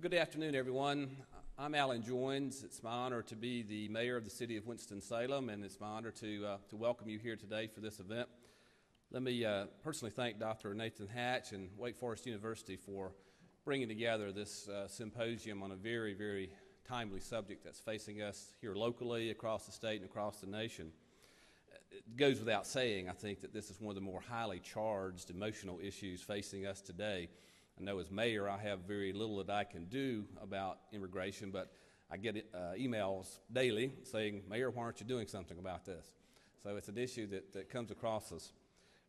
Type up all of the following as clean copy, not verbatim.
Good afternoon, everyone. I'm Alan Joines. It's my honor to be the mayor of the city of Winston-Salem, and it's my honor to welcome you here today for this event. Let me personally thank Dr. Nathan Hatch and Wake Forest University for bringing together this symposium on a very, very timely subject that's facing us here locally, across the state, and across the nation. It goes without saying, I think, that this is one of the more highly charged emotional issues facing us today. I know as mayor I have very little that I can do about immigration, but I get emails daily saying, Mayor, why aren't you doing something about this? So it's an issue that comes across us.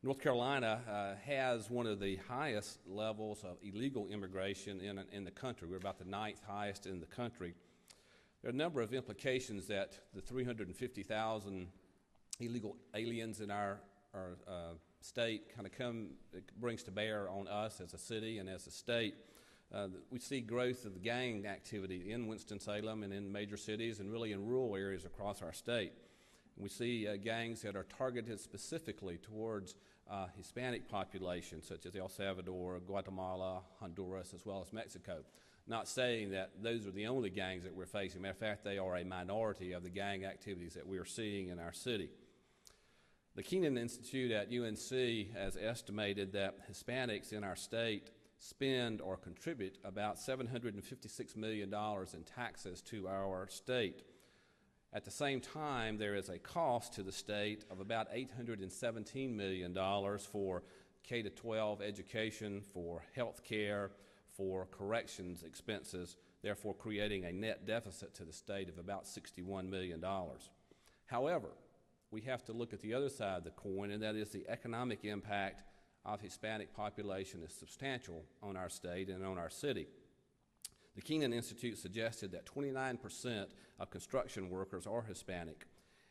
North Carolina has one of the highest levels of illegal immigration in the country. We're about the 9th highest in the country. There are a number of implications that the 350,000 illegal aliens in our state brings to bear on us as a city and as a state. We see growth of the gang activity in Winston-Salem and in major cities and really in rural areas across our state. And we see gangs that are targeted specifically towards Hispanic populations such as El Salvador, Guatemala, Honduras, as well as Mexico. Not saying that those are the only gangs that we're facing. Matter of fact, they are a minority of the gang activities that we are seeing in our city. The Keenan Institute at UNC has estimated that Hispanics in our state spend or contribute about $756 million in taxes to our state. At the same time, there is a cost to the state of about $817 million for K-12 education, for health care, for corrections expenses, therefore creating a net deficit to the state of about $61 million. However, we have to look at the other side of the coin, and that is the economic impact of Hispanic population is substantial on our state and on our city. The Keenan Institute suggested that 29% of construction workers are Hispanic,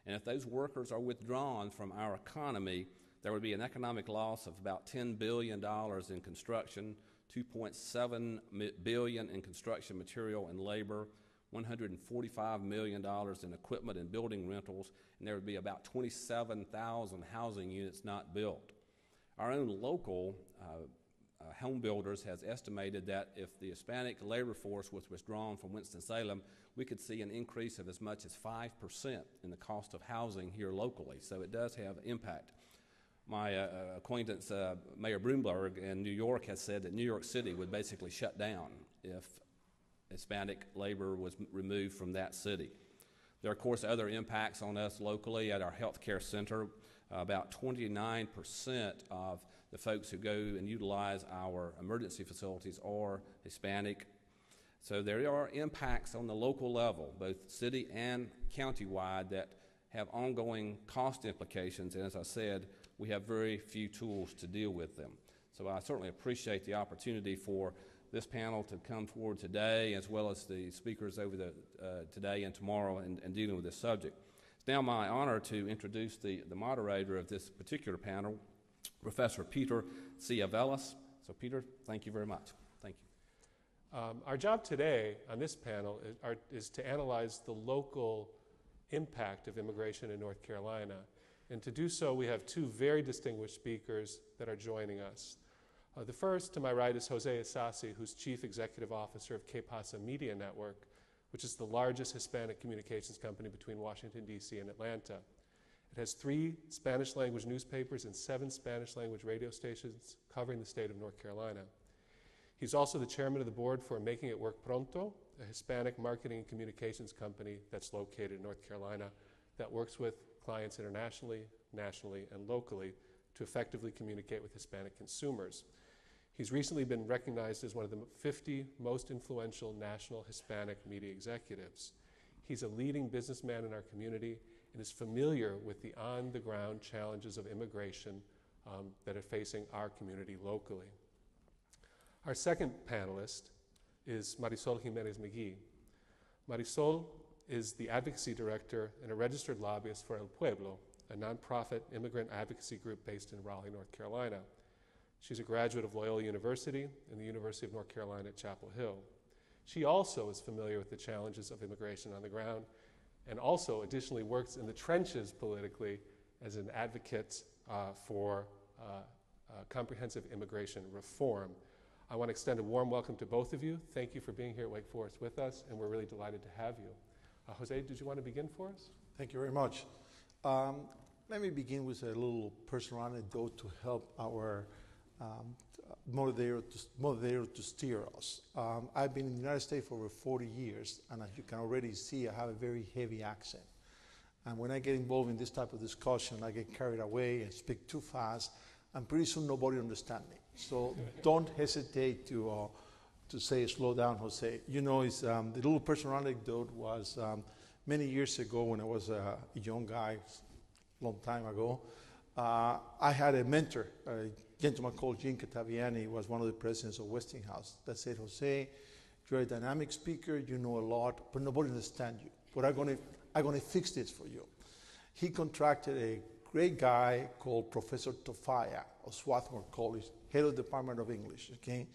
and if those workers are withdrawn from our economy, there would be an economic loss of about $10 billion in construction, $2.7 billion in construction material and labor, $145 million in equipment and building rentals, and there would be about 27,000 housing units not built. Our own local home builders has estimated that if the Hispanic labor force was withdrawn from Winston-Salem, we could see an increase of as much as 5% in the cost of housing here locally. So it does have impact. My acquaintance, Mayor Bloomberg in New York, has said that New York City would basically shut down if Hispanic labor was removed from that city. There are, of course, other impacts on us locally. At our health care center, about 29% of the folks who go and utilize our emergency facilities are Hispanic. So there are impacts on the local level, both city and countywide, that have ongoing cost implications, and as I said, we have very few tools to deal with them. So I certainly appreciate the opportunity for this panel to come forward today, as well as the speakers over today and tomorrow in dealing with this subject. It's now my honor to introduce the moderator of this particular panel, Professor Peter Siavelis. So Peter, thank you very much. Thank you. Our job today on this panel is to analyze the local impact of immigration in North Carolina. And to do so, we have two very distinguished speakers that are joining us. The first, to my right, is José Isasi, who's Chief Executive Officer of Pasa Media Network, which is the largest Hispanic communications company between Washington, D.C. and Atlanta. It has 3 Spanish-language newspapers and 7 Spanish-language radio stations covering the state of North Carolina. He's also the chairman of the board for Making It Work Pronto, a Hispanic marketing and communications company that's located in North Carolina that works with clients internationally, nationally, and locally to effectively communicate with Hispanic consumers. He's recently been recognized as one of the 50 most influential national Hispanic media executives. He's a leading businessman in our community and is familiar with the on-the-ground challenges of immigration that are facing our community locally. Our second panelist is Marisol Jiménez McGee. Marisol is the advocacy director and a registered lobbyist for El Pueblo, a nonprofit immigrant advocacy group based in Raleigh, North Carolina. She's a graduate of Loyola University and the University of North Carolina at Chapel Hill. She also is familiar with the challenges of immigration on the ground and also additionally works in the trenches politically as an advocate for comprehensive immigration reform. I want to extend a warm welcome to both of you. Thank you for being here at Wake Forest with us, and we're really delighted to have you. Jose, did you want to begin for us? Thank you very much. Let me begin with a little personal anecdote to help our moderator to steer us. I've been in the United States for over 40 years, and as you can already see, I have a very heavy accent. And when I get involved in this type of discussion, I get carried away and speak too fast, and pretty soon nobody understands me. So don't hesitate to say, slow down, Jose. You know, the little personal anecdote was many years ago when I was a young guy, long time ago, I had a mentor, a gentleman called Gene Cataviani. He was one of the presidents of Westinghouse, that said, Jose, you're a dynamic speaker, you know a lot, but nobody understands you. But I'm going to fix this for you. He contracted a great guy called Professor Tofaya of Swarthmore College, head of the Department of English, okay?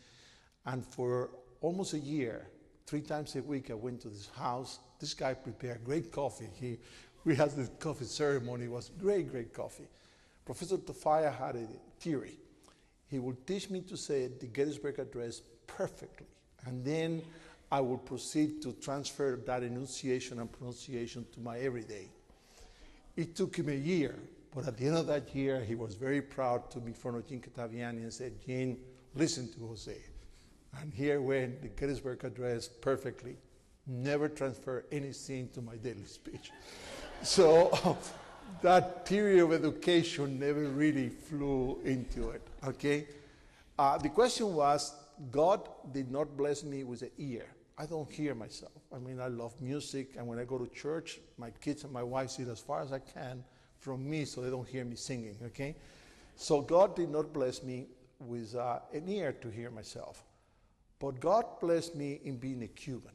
And for almost a year, 3 times a week, I went to this house. This guy prepared great coffee. We had this coffee ceremony. It was great coffee. Professor Tofaya had a theory. He would teach me to say the Gettysburg Address perfectly, and then I would proceed to transfer that enunciation and pronunciation to my everyday. It took him a year, but at the end of that year, he was very proud to be in front of Gene Cataviani and said, Gene, listen to Jose. And here went the Gettysburg Address perfectly. Never transfer anything to my daily speech. So that period of education never really flew into it, okay? The question was, God did not bless me with an ear. I don't hear myself. I mean, I love music, and when I go to church, my kids and my wife sit as far as I can from me so they don't hear me singing, okay? So God did not bless me with an ear to hear myself. But God blessed me in being a Cuban,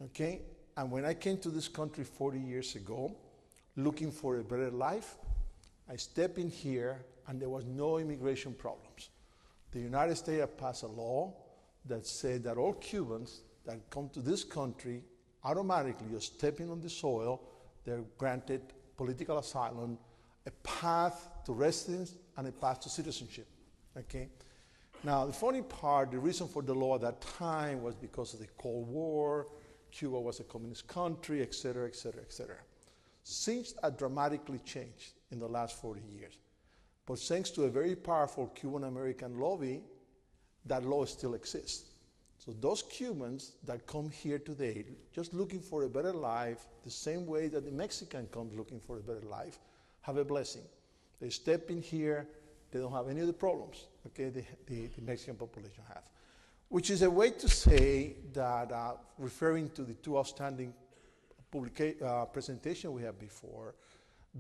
okay? And when I came to this country 40 years ago, looking for a better life, I stepped in here, and there was no immigration problems. The United States had passed a law that said that all Cubans that come to this country, automatically, just stepping on the soil, they're granted political asylum, a path to residence, and a path to citizenship, okay? Now, the funny part, the reason for the law at that time was because of the Cold War, Cuba was a communist country, et cetera, et cetera, et cetera. Things have dramatically changed in the last 40 years. But thanks to a very powerful Cuban-American lobby, that law still exists. So those Cubans that come here today, just looking for a better life, the same way that the Mexican comes looking for a better life, have a blessing. They step in here, they don't have any of the problems, okay, the Mexican population have. Which is a way to say that, referring to the 2 outstanding presentation we had before,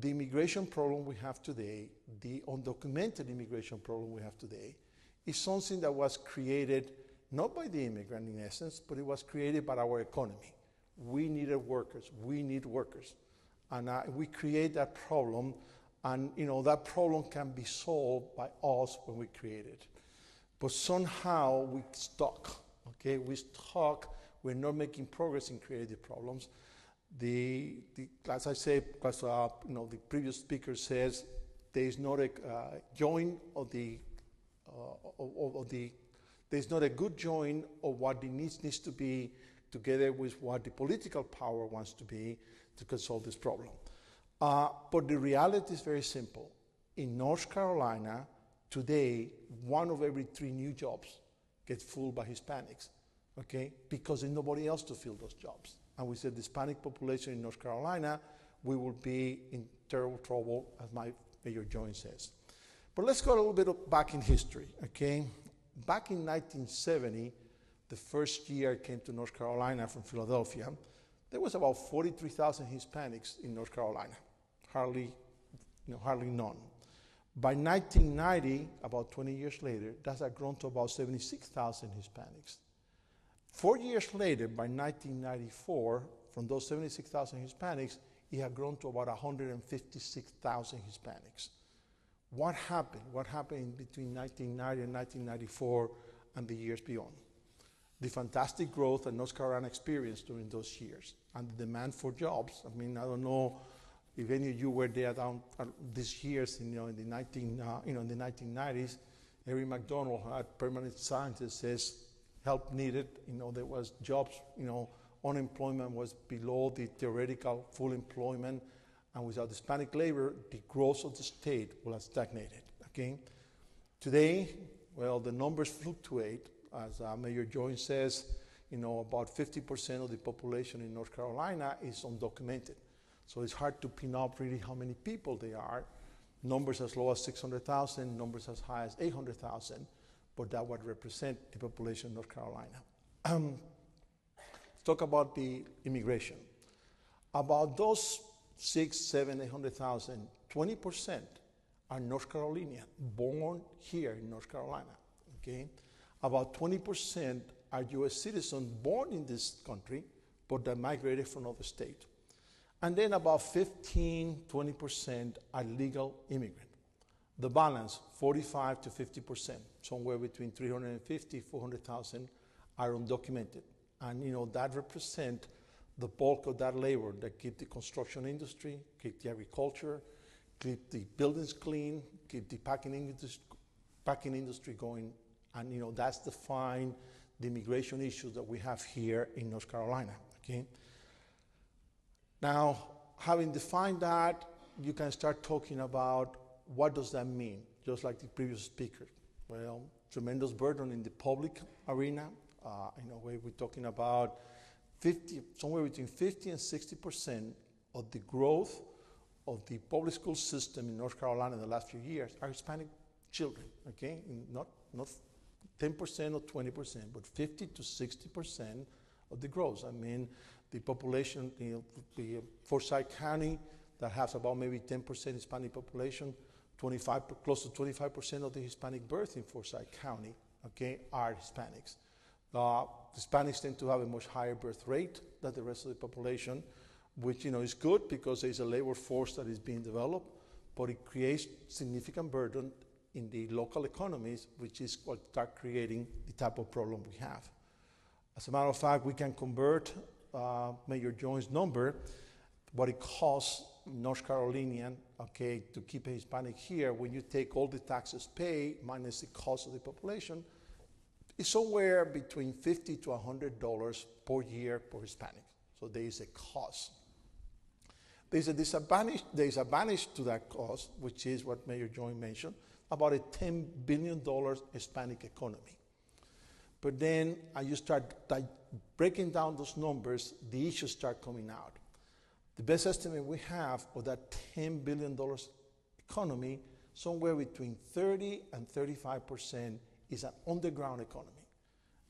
the immigration problem we have today, the undocumented immigration problem we have today, is something that was created not by the immigrant in essence, but it was created by our economy. We needed workers. We need workers. And we create that problem, and that problem can be solved by us when we create it. But somehow we stuck, okay? We stuck. We're not making progress in creating problems. As I say, because the previous speaker says, there is not a there's not a good join of what the needs to be together with what the political power wants to be to solve this problem. But the reality is very simple. In North Carolina, today, 1 of every 3 new jobs get filled by Hispanics, okay? Because there's nobody else to fill those jobs. And we said the Hispanic population in North Carolina, we will be in terrible trouble, as my Mayor Joyce says. But let's go a little bit back in history, okay? Back in 1970, the first year I came to North Carolina from Philadelphia, there was about 43,000 Hispanics in North Carolina, hardly none. By 1990, about 20 years later, that had grown to about 76,000 Hispanics. 4 years later, by 1994, from those 76,000 Hispanics, it had grown to about 156,000 Hispanics. What happened? What happened between 1990 and 1994 and the years beyond? The fantastic growth that North Carolina experienced during those years and the demand for jobs. I mean, I don't know if any of you were there down these years, in the 1990s. Eric McDonald had permanent signs that says help needed. There was jobs, unemployment was below the theoretical full employment, and without Hispanic labor, the growth of the state will have stagnated, okay? Today, well, the numbers fluctuate. As Mayor Jones says, about 50% of the population in North Carolina is undocumented. So it's hard to pin up really how many people they are. Numbers as low as 600,000, numbers as high as 800,000, but that would represent the population of North Carolina. Let's talk about the immigration. About those 800,000, 20% are North Carolinian, born here in North Carolina, okay? About 20% are U.S. citizens born in this country, but that migrated from other states. And then about 20% are legal immigrants. The balance, 45 to 50%, somewhere between 350, 400,000 are undocumented. And that represents the bulk of that labor that keep the construction industry, keep the agriculture, keep the buildings clean, keep the packing industry going. And that's defined the immigration issues that we have here in North Carolina, okay? Now, having defined that, you can start talking about what does that mean, just like the previous speaker. Well, tremendous burden in the public arena. We're talking about somewhere between 50 and 60% of the growth of the public school system in North Carolina in the last few years are Hispanic children, okay? Not 10% or 20%, but 50 to 60% of the growth. I mean, the population, the Forsyth County, that has about maybe 10% Hispanic population, close to 25% of the Hispanic birth in Forsyth County, okay, are Hispanics. Hispanics tend to have a much higher birth rate than the rest of the population, which is good because there's a labor force that is being developed, but it creates significant burden in the local economies, which is what start creating the type of problem we have. As a matter of fact, we can convert Mayor Jones' number, what it costs North Carolinian, okay, to keep a Hispanic here. When you take all the taxes paid minus the cost of the population, it's somewhere between $50 to $100 per year per Hispanic. So there is a cost. There's a disadvantage to that cost, which is what Mayor Jones mentioned, about a $10 billion Hispanic economy. But then as you start breaking down those numbers, the issues start coming out. The best estimate we have of that $10 billion economy, somewhere between 30 and 35% is an underground economy.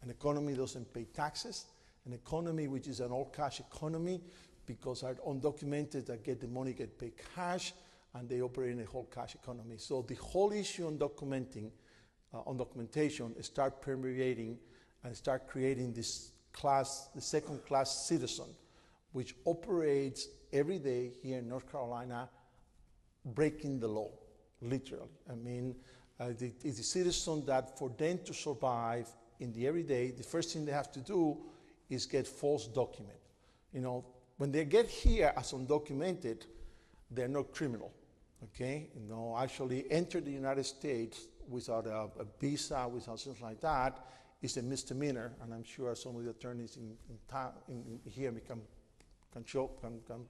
An economy doesn't pay taxes, an economy which is an all-cash economy because our undocumented that get the money get paid cash, and they operate in a whole cash economy. So the whole issue on documentation start permeating and start creating this class, the second-class citizen, which operates every day here in North Carolina, breaking the law, literally. I mean, it's a citizen that for them to survive in the everyday, the first thing they have to do is get false document. When they get here as undocumented, they're not criminal. Okay, actually enter the United States without a visa, without something like that, is a misdemeanor, and I'm sure some of the attorneys in here can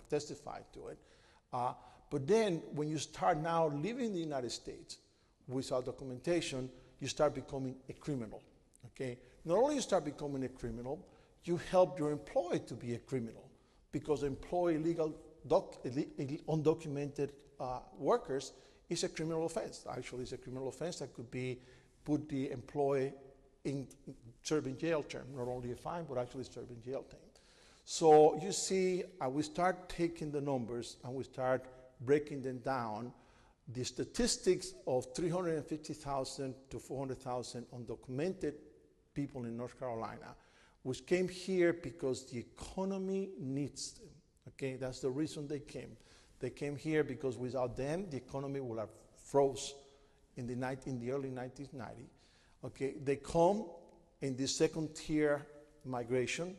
testify to it. But then, when you start now living in the United States without documentation, you start becoming a criminal. Okay, not only you start becoming a criminal, you help your employer to be a criminal because employ illegal, undocumented workers is a criminal offense. Actually, it's a criminal offense that could be put the employee in serving jail term, not only a fine, but actually serving jail time. So you see, we start taking the numbers and we start breaking them down. The statistics of 350,000 to 400,000 undocumented people in North Carolina, which came here because the economy needs them. Okay, that's the reason they came. They came here because without them, the economy would have froze in the early 1990s. Okay, they come in the second-tier migration.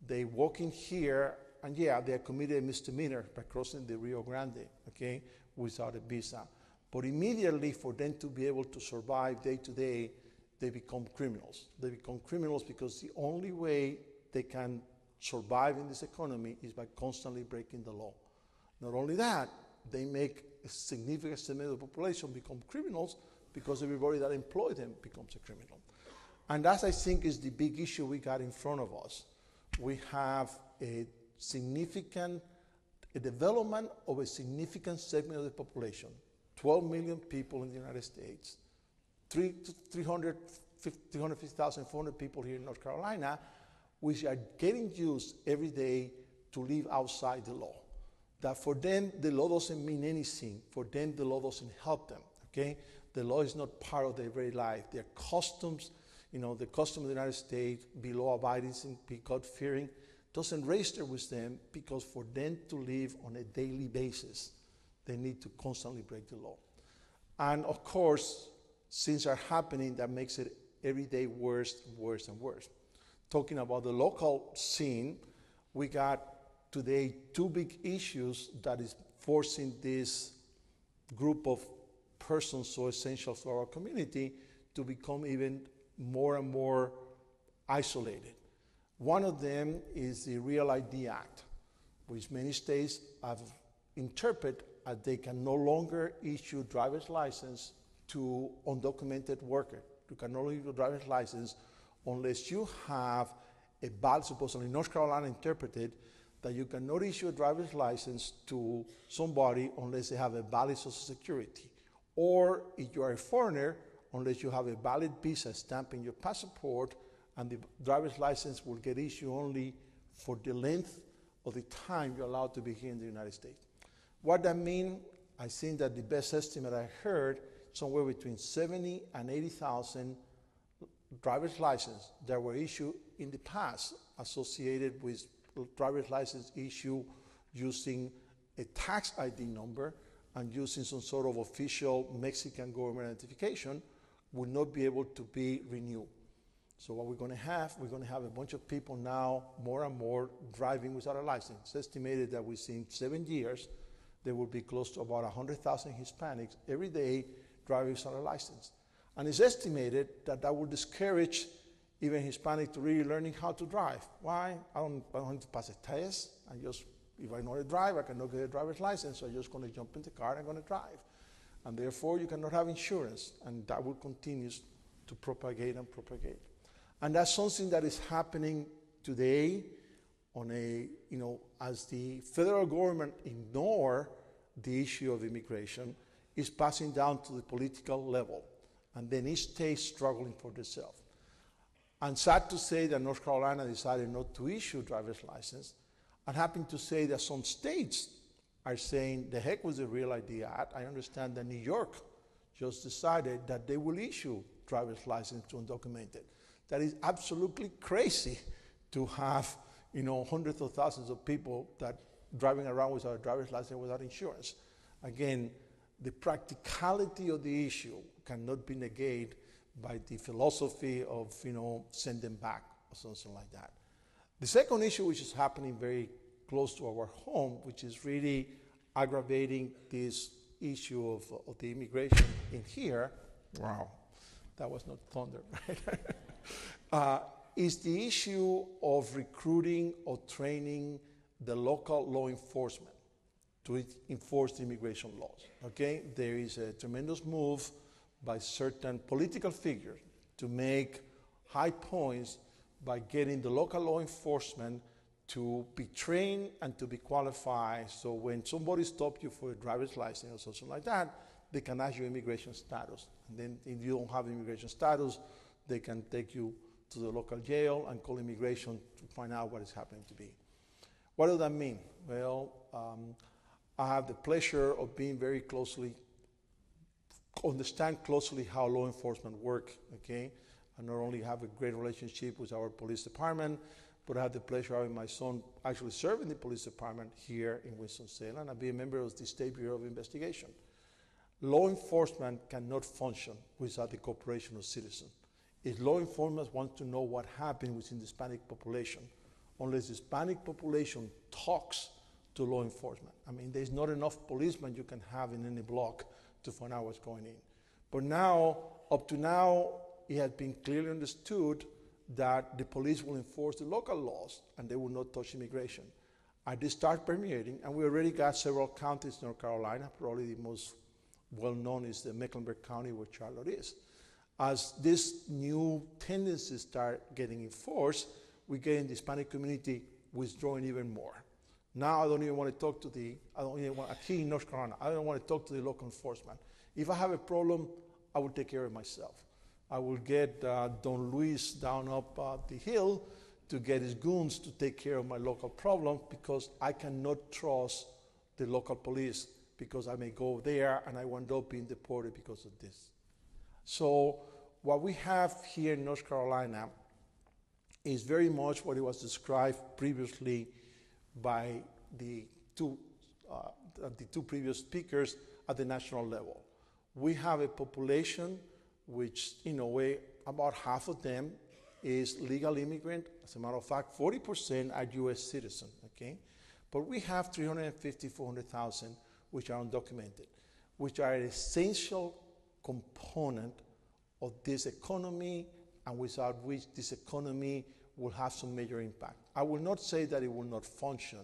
They walk in here, and yeah, they committed a misdemeanor by crossing the Rio Grande, okay, without a visa. But immediately, for them to be able to survive day to day, they become criminals. They become criminals because the only way they can survive in this economy is by constantly breaking the law. Not only that, they make a significant segment of the population become criminals because everybody that employs them becomes a criminal. And that, I think, is the big issue we got in front of us. We have a development of a significant segment of the population, 12 million people in the United States, 350,000, 400 people here in North Carolina, which are getting used every day to live outside the law. That for them, the law doesn't mean anything. For them, the law doesn't help them, okay? The law is not part of their everyday life. Their customs, the custom of the United States, be law-abiding, be God-fearing, doesn't register with them because for them to live on a daily basis, they need to constantly break the law. And of course, things are happening that makes it every day worse, worse, and worse. Talking about the local scene, we got today two big issues that is forcing this group of persons so essential for our community to become even more and more isolated. One of them is the Real ID Act, which many states have interpreted as they can no longer issue driver's license to undocumented workers. You can no longer issue a driver's license unless you have a valid, supposedly North Carolina interpreted that you cannot issue a driver's license to somebody unless they have a valid Social Security. Or if you are a foreigner, unless you have a valid visa stamp in your passport, and the driver's license will get issued only for the length of the time you're allowed to be here in the United States. What that means, I think that the best estimate I heard, somewhere between 70 and 80,000 driver's licenses that were issued in the past associated with driver's license issue using a tax ID number and using some sort of official Mexican government identification will not be able to be renewed. So what we're going to have a bunch of people now, more and more, driving without a license. It's estimated that within 7 years, there will be close to about 100,000 Hispanics every day driving without a license. And it's estimated that that will discourage even Hispanics to really learning how to drive. Why? I don't have to pass a test. If I know to drive, I cannot get a driver's license, so I'm just going to jump in the car and I'm going to drive. And therefore, you cannot have insurance, and that will continue to propagate and propagate. And that's something that is happening today as the federal government ignore the issue of immigration, is passing down to the political level. And then each state struggling for themselves. And sad to say that North Carolina decided not to issue driver's license. I'm happy to say that some states are saying, the heck with the Real ID Act. I understand that New York just decided that they will issue driver's license to undocumented. That is absolutely crazy to have, hundreds of thousands of people that driving around without a driver's license without insurance. Again, the practicality of the issue cannot be negated by the philosophy of, send them back or something like that. The second issue, which is happening very close to our home, which is really aggravating this issue of the immigration in here, wow, that was not thunder, right? Is the issue of recruiting or training the local law enforcement to enforce the immigration laws, okay? There is a tremendous move by certain political figures to make high points by getting the local law enforcement to be trained and to be qualified, so when somebody stops you for a driver's license or something like that, they can ask you immigration status. And then if you don't have immigration status, they can take you to the local jail and call immigration to find out what is happening to be. What does that mean? Well, I have the pleasure of being very closely, understand closely how law enforcement work, okay? I not only have a great relationship with our police department, but I have the pleasure of having my son actually serve in the police department here in Winston-Salem and be a member of the State Bureau of Investigation. Law enforcement cannot function without the cooperation of citizens. If law enforcement wants to know what happened within the Hispanic population, unless the Hispanic population talks to law enforcement. I mean, there's not enough policemen you can have in any block to find out what's going on. But now, up to now, it has been clearly understood that the police will enforce the local laws and they will not touch immigration. And this starts permeating, and we already got several counties in North Carolina. Probably the most well-known is the Mecklenburg County where Charlotte is. As these new tendencies start getting enforced, we get in the Hispanic community withdrawing even more. Now I don't even want to talk to here in North Carolina, I don't want to talk to the local enforcement. If I have a problem, I will take care of myself. I will get Don Luis down up the hill to get his goons to take care of my local problem, because I cannot trust the local police, because I may go there and I wind up being deported because of this. So what we have here in North Carolina is very much what it was described previously by the two previous speakers at the national level. We have a population which, in a way, about half of them is legal immigrant. As a matter of fact, 40% are U.S. citizens, okay? But we have 350, 400,000 which are undocumented, which are an essential component of this economy, and without which this economy will have some major impact. I will not say that it will not function,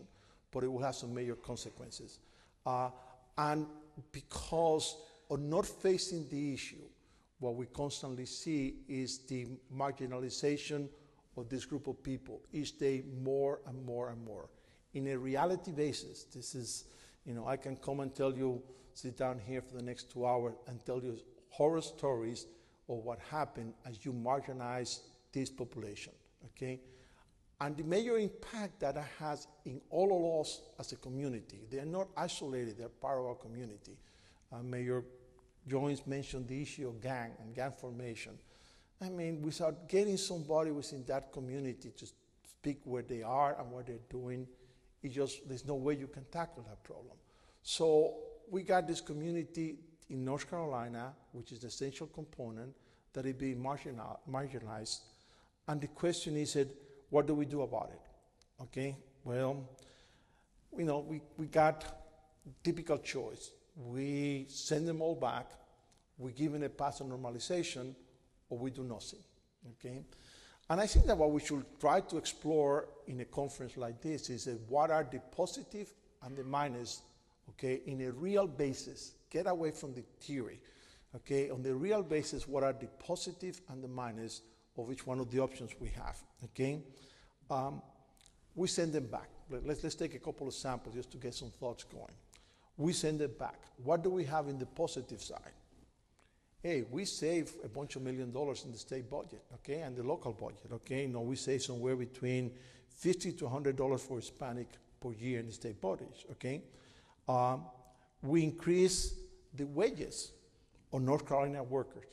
but it will have some major consequences. And because of not facing the issue, what we constantly see is the marginalization of this group of people each day, more and more and more. In a reality basis, this is, I can come and tell you, sit down here for the next 2 hours and tell you horror stories of what happened as you marginalize this population, okay? And the major impact that it has in all of us as a community. They are not isolated, they're part of our community. Mayor Jones mentioned the issue of gang and gang formation. I mean, without getting somebody within that community to speak where they are and what they're doing, there's no way you can tackle that problem. So we got this community in North Carolina, which is the essential component, that is being marginalized. And the question is, what do we do about it? Okay, well, we got typical choice. We send them all back, we give them a path of normalization, or we do nothing, okay? And I think that what we should try to explore in a conference like this is what are the positive and the minus, okay, in a real basis. Get away from the theory, okay? On the real basis, what are the positive and the minus of each one of the options we have, okay? We send them back. Let's take a couple of samples just to get some thoughts going. We send it back. What do we have in the positive side? Hey, we save a bunch of $1 million in the state budget, okay, and the local budget, okay? We save somewhere between $50 to $100 for Hispanic per year in the state budget, okay? We increase the wages of North Carolina workers,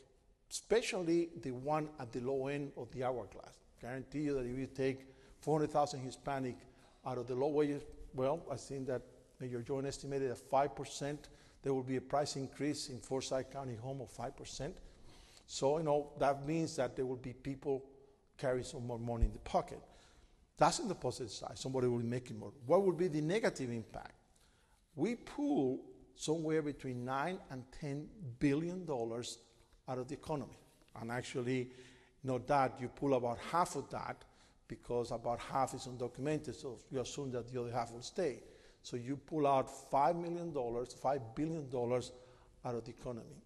especially the one at the low end of the hourglass. Guarantee you that if you take 400,000 Hispanic out of the low wages, well, I think that Mayor Jones estimated at 5%, there will be a price increase in Forsyth County home of 5%. So, that means that there will be people carrying some more money in the pocket. That's in the positive side. Somebody will be making more. What will be the negative impact? We pull somewhere between $9 and $10 billion out of the economy. And actually, not that, you pull about half of that, because about half is undocumented, so you assume that the other half will stay. So you pull out $5 billion out of the economy.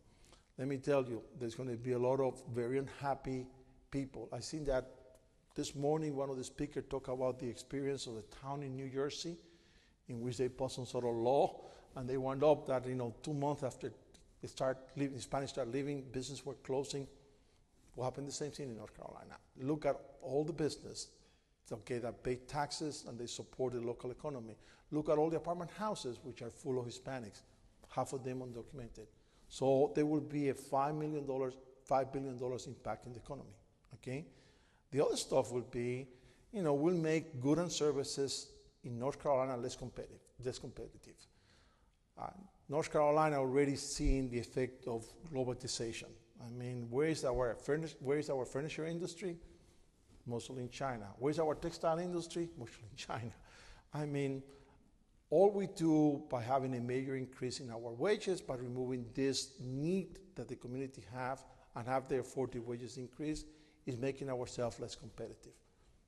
Let me tell you, there's going to be a lot of very unhappy people. I think that this morning one of the speakers talked about the experience of the town in New Jersey, in which they passed some sort of law, and they wound up that 2 months after Hispanics start leaving, businesses were closing. Will happen the same thing in North Carolina. Look at all the business, okay, that pay taxes and they support the local economy. Look at all the apartment houses which are full of Hispanics, half of them undocumented. So there will be a $5 billion impact in the economy, okay? The other stuff will be, we'll make goods and services in North Carolina less competitive. North Carolina already seeing the effect of globalization. I mean, where is our furniture industry? Mostly in China. Where's our textile industry? Mostly in China. I mean, All we do by having a major increase in our wages, by removing this need that the community have and have therefore the wages increase, is making ourselves less competitive.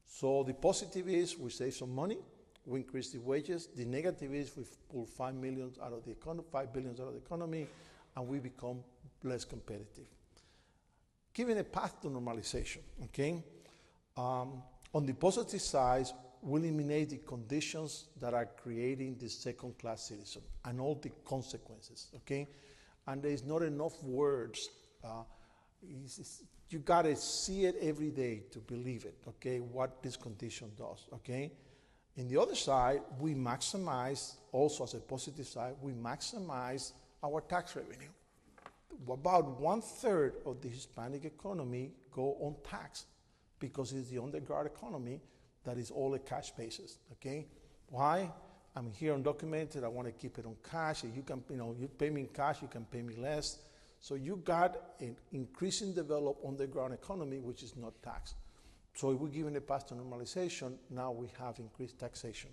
So the positive is we save some money, we increase the wages. The negative is we pull $5 billion out of the economy, and we become less competitive. Given a path to normalization, okay? On the positive side, we eliminate the conditions that are creating the second-class citizen and all the consequences, okay? And there's not enough words. You gotta see it every day to believe it, okay, what this condition does, okay? In the other side, we maximize, also as a positive side, we maximize our tax revenue. About 1/3 of the Hispanic economy go on tax because it's the underground economy that is all a cash basis, okay? Why? I'm here undocumented, I want to keep it on cash. If you can, you pay me in cash, you can pay me less. So you got an increasing developed underground economy, which is not taxed. So if we're given a path to normalization, now we have increased taxation.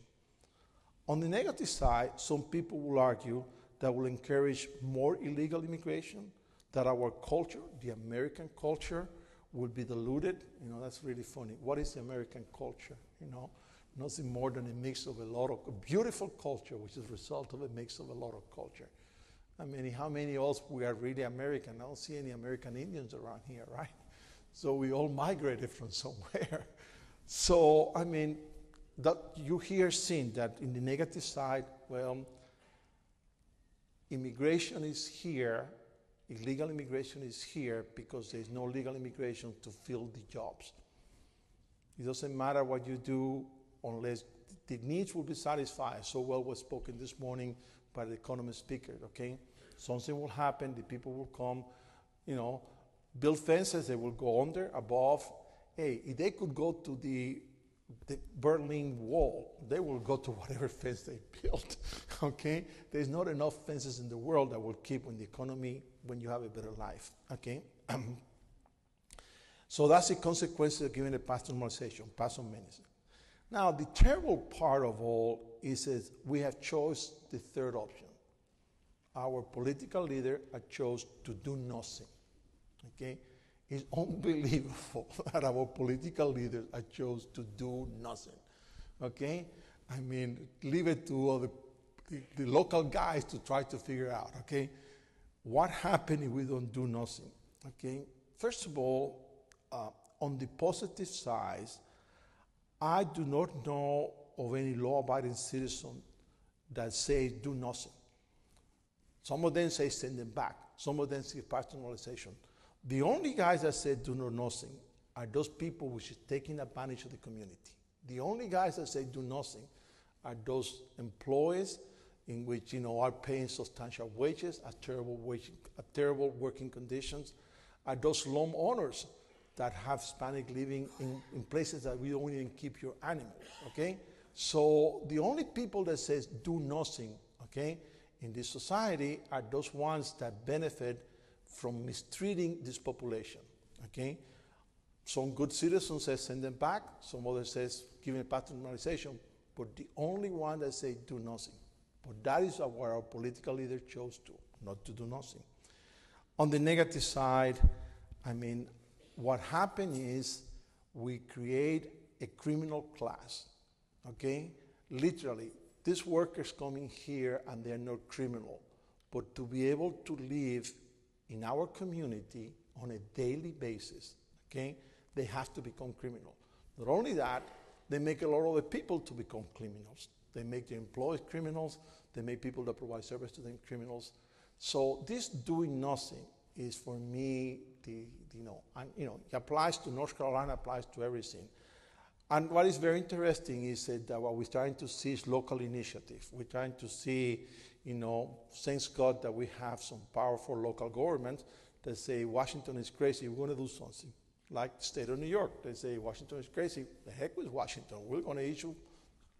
On the negative side, some people will argue that will encourage more illegal immigration, that our culture, the American culture, will be diluted. That's really funny. What is the American culture? Nothing more than a mix of a beautiful culture, which is a result of a mix of a lot of culture. I mean, how many of us we are really American? I don't see any American Indians around here, right? So we all migrated from somewhere. So, I mean, that you hear seen that in the negative side, well, immigration is here, illegal immigration is here because there's no legal immigration to fill the jobs. It doesn't matter what you do unless the needs will be satisfied. So well was spoken this morning by the economy speaker, okay? Something will happen, the people will come, build fences, they will go under, above. Hey, if they could go to the Berlin Wall, they will go to whatever fence they built, okay? There's not enough fences in the world that will keep on the economy when you have a better life, okay? So that's the consequence of giving a path to normalization, path on medicine. Now, the terrible part of all is that we have chose the third option. Our political leader had chose to do nothing, okay? It's unbelievable that our political leaders had chose to do nothing, okay? I mean, leave it to all the local guys to try to figure out, okay? What happens if we don't do nothing, okay? First of all, on the positive side, I do not know of any law-abiding citizen that says do nothing. Some of them say send them back. Some of them say personalization. The only guys that say do nothing are those people which is taking advantage of the community. The only guys that say do nothing are those employees in which are paying substantial wages, at terrible working conditions, are those slum owners that have Hispanic living in places that we don't even keep your animals, okay? So the only people that says do nothing, okay, in this society are those ones that benefit from mistreating this population, okay? Some good citizens say send them back, some others says give them a path to normalization, but the only one that say do nothing. But that is what our political leader chose to, not to do nothing. On the negative side, I mean, what happened is we create a criminal class, okay? Literally, these workers coming here and they're not criminal, but to be able to live in our community on a daily basis, okay, they have to become criminal. Not only that, they make a lot of the people to become criminals. They make the employees criminals, they make people that provide service to them criminals. So this doing nothing is for me, it applies to North Carolina, applies to everything. And what is very interesting is that what we're trying to see is local initiative. We're trying to see, thanks God that we have some powerful local governments that say Washington is crazy, we're going to do something. Like the state of New York, they say Washington is crazy, the heck with Washington, we're going to issue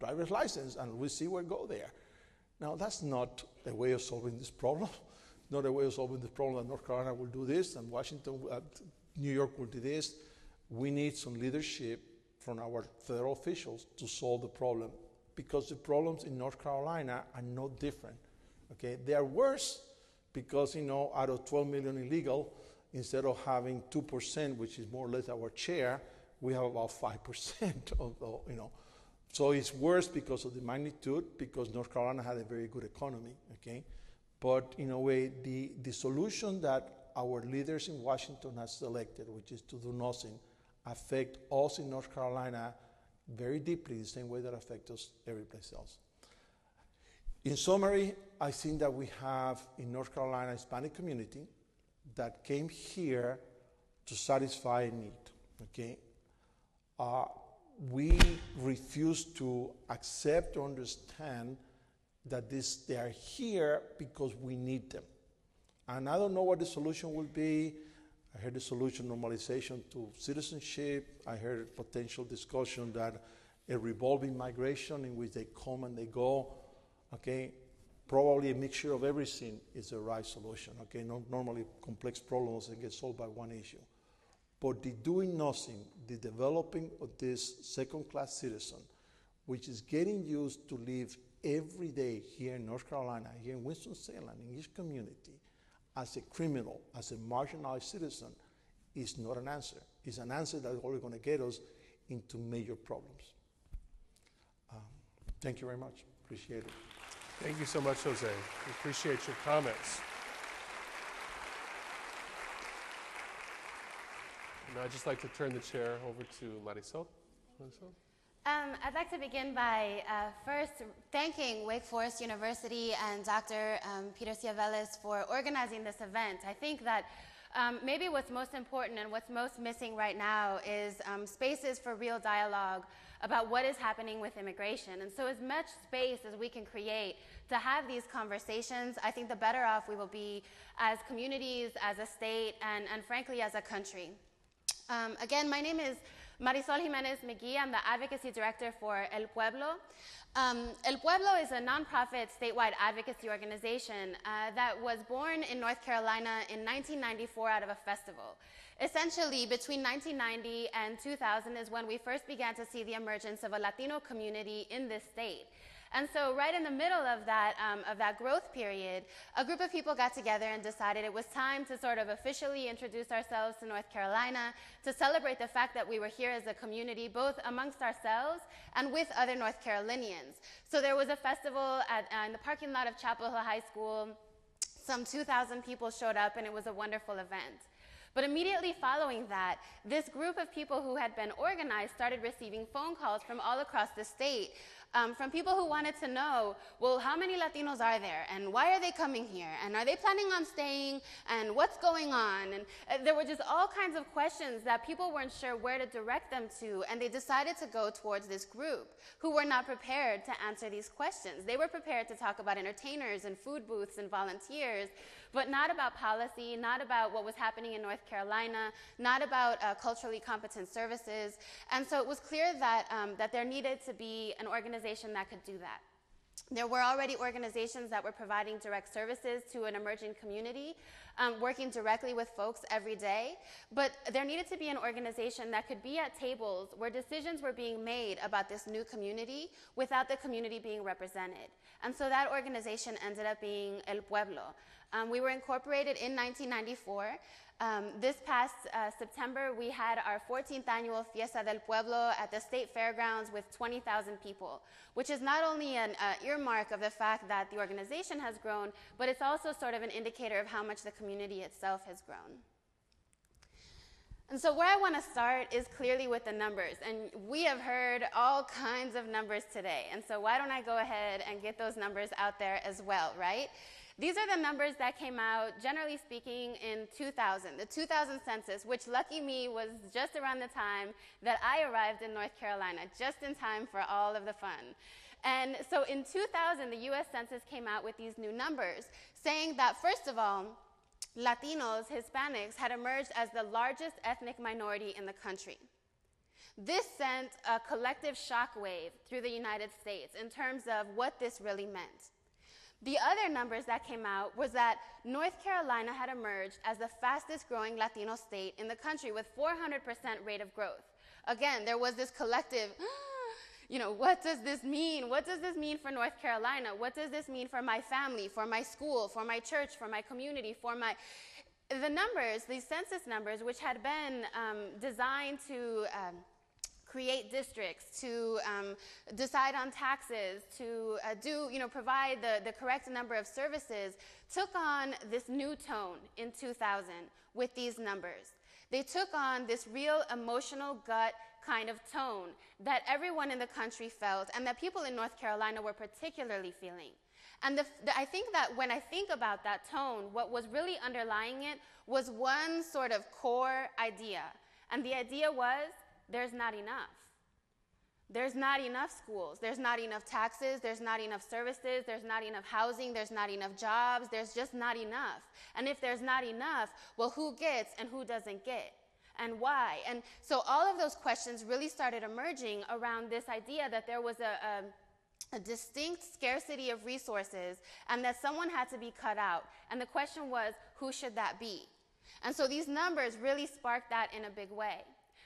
driver's license and we'll see where we go there. Now that's not a way of solving this problem. Not a way of solving the problem that North Carolina will do this and New York will do this. We need some leadership from our federal officials to solve the problem because the problems in North Carolina are no different. Okay, they are worse because, out of 12 million illegal, instead of having 2%, which is more or less our share, we have about 5% of the, So it's worse because of the magnitude, because North Carolina had a very good economy, okay? But in a way, the solution that our leaders in Washington have selected, which is to do nothing, affect us in North Carolina very deeply, the same way that affects us every place else. In summary, I think that we have in North Carolina a Hispanic community that came here to satisfy a need, okay? We refuse to accept or understand that they are here because we need them. And I don't know what the solution will be. I heard the solution normalization to citizenship. I heard potential discussion that a revolving migration in which they come and they go, okay? Probably a mixture of everything is the right solution, okay? Normally complex problems and get solved by one issue. But the doing nothing, the developing of this second-class citizen, which is getting used to live every day here in North Carolina, here in Winston-Salem, in each community, as a criminal, as a marginalized citizen, is not an answer. It's an answer that's only going to get us into major problems. Thank you very much. Appreciate it. Thank you so much, Jose. We appreciate your comments. Now I'd just like to turn the chair over to Marisol. Marisol? I'd like to begin by first thanking Wake Forest University and Dr. Peter Siavelis for organizing this event. I think that maybe what's most important and what's most missing right now is spaces for real dialogue about what is happening with immigration. And so as much space as we can create to have these conversations, I think the better off we will be as communities, as a state, and frankly as a country. Again, my name is Marisol Jiménez McGee. I'm the advocacy director for El Pueblo. El Pueblo is a nonprofit statewide advocacy organization that was born in North Carolina in 1994 out of a festival. Essentially, between 1990 and 2000 is when we first began to see the emergence of a Latino community in this state. And so right in the middle of that growth period, a group of people got together and decided it was time to sort of officially introduce ourselves to North Carolina, to celebrate the fact that we were here as a community, both amongst ourselves and with other North Carolinians. So there was a festival in the parking lot of Chapel Hill High School. Some 2,000 people showed up, and it was a wonderful event. But immediately following that, this group of people who had been organized started receiving phone calls from all across the state, from people who wanted to know, well, how many Latinos are there, and why are they coming here, and are they planning on staying, and what's going on? And there were just all kinds of questions that people weren't sure where to direct them to, and they decided to go towards this group who were not prepared to answer these questions. They were prepared to talk about entertainers and food booths and volunteers, but not about policy, not about what was happening in North Carolina, not about culturally competent services. And so it was clear that, that there needed to be an organization that could do that. There were already organizations that were providing direct services to an emerging community, working directly with folks every day, but there needed to be an organization that could be at tables where decisions were being made about this new community without the community being represented. And so that organization ended up being El Pueblo. We were incorporated in 1994. This past September, we had our 14th annual Fiesta del Pueblo at the state fairgrounds with 20,000 people, which is not only an earmark of the fact that the organization has grown, but it's also sort of an indicator of how much the community itself has grown. And so where I want to start is clearly with the numbers. And we have heard all kinds of numbers today. And so why don't I go ahead and get those numbers out there as well, right? These are the numbers that came out, generally speaking, in 2000, the 2000 census, which, lucky me, was just around the time that I arrived in North Carolina, just in time for all of the fun. And so in 2000, the U.S. Census came out with these new numbers, saying that, first of all, Latinos, Hispanics, had emerged as the largest ethnic minority in the country. This sent a collective shockwave through the United States in terms of what this really meant. The other numbers that came out was that North Carolina had emerged as the fastest growing Latino state in the country with 400% rate of growth. Again, there was this collective, what does this mean? What does this mean for North Carolina? What does this mean for my family, for my school, for my church, for my community, the numbers, these census numbers, which had been designed to create districts, to decide on taxes, to provide the correct number of services, took on this new tone in 2000 with these numbers. They took on this real emotional gut kind of tone that everyone in the country felt and that people in North Carolina were particularly feeling. And I think that when I think about that tone, what was really underlying it was one sort of core idea. And the idea was, there's not enough. There's not enough schools. There's not enough taxes. There's not enough services. There's not enough housing. There's not enough jobs. There's just not enough. And if there's not enough, well, who gets and who doesn't get? And why? And so all of those questions really started emerging around this idea that there was a distinct scarcity of resources and that someone had to be cut out. And the question was, who should that be? And so these numbers really sparked that in a big way.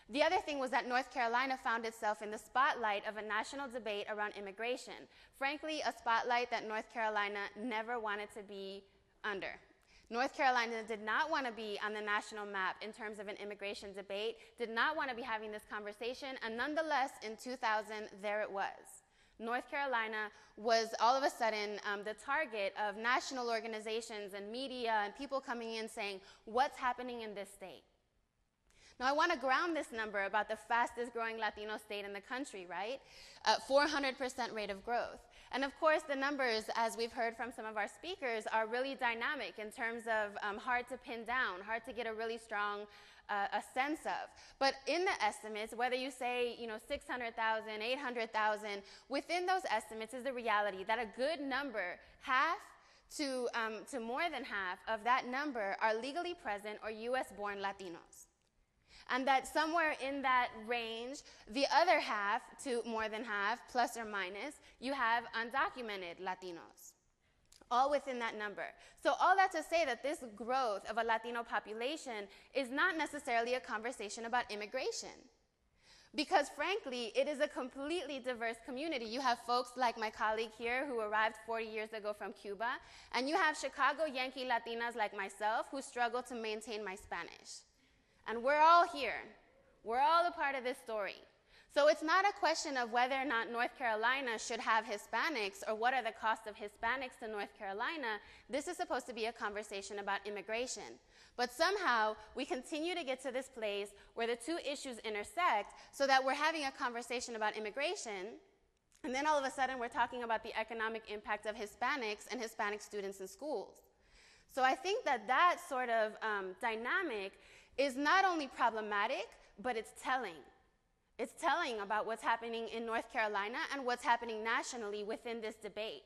The other thing was that North Carolina found itself in the spotlight of a national debate around immigration. Frankly, a spotlight that North Carolina never wanted to be under. North Carolina did not want to be on the national map in terms of an immigration debate, did not want to be having this conversation, and nonetheless, in 2000, there it was. North Carolina was all of a sudden the target of national organizations and media and people coming in saying, what's happening in this state? Now, I want to ground this number about the fastest growing Latino state in the country, right? 400% rate of growth. And of course, the numbers, as we've heard from some of our speakers, are really dynamic in terms of hard to pin down, hard to get a really strong a sense of. But in the estimates, whether you say 600,000, 800,000, within those estimates is the reality that a good number, half to more than half of that number are legally present or US-born Latinos. And that somewhere in that range, the other half to more than half, plus or minus, you have undocumented Latinos, all within that number. So all that to say that this growth of a Latino population is not necessarily a conversation about immigration. Because frankly, it is a completely diverse community. You have folks like my colleague here who arrived 40 years ago from Cuba, and you have Chicago Yankee Latinas like myself who struggle to maintain my Spanish. And we're all here. We're all a part of this story. So it's not a question of whether or not North Carolina should have Hispanics or what are the costs of Hispanics to North Carolina. This is supposed to be a conversation about immigration. But somehow we continue to get to this place where the two issues intersect so that we're having a conversation about immigration, and then all of a sudden we're talking about the economic impact of Hispanics and Hispanic students in schools. So I think that that sort of dynamic is not only problematic, but it's telling. It's telling about what's happening in North Carolina and what's happening nationally within this debate.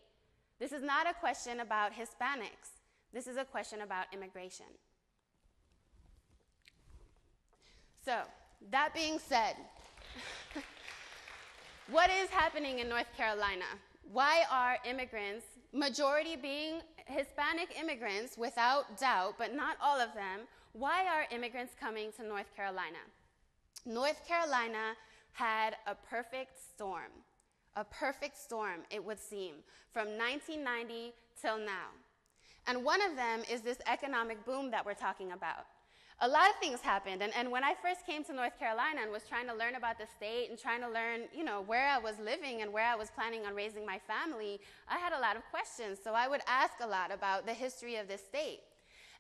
This is not a question about Hispanics. This is a question about immigration. So, that being said, what is happening in North Carolina? Why are immigrants, majority being Hispanic immigrants without doubt, but not all of them, why are immigrants coming to North Carolina? North Carolina had a perfect storm, it would seem, from 1990 till now. And one of them is this economic boom that we're talking about. A lot of things happened, and when I first came to North Carolina and was trying to learn about the state and trying to learn, where I was living and where I was planning on raising my family, I had a lot of questions, so I would ask a lot about the history of this state.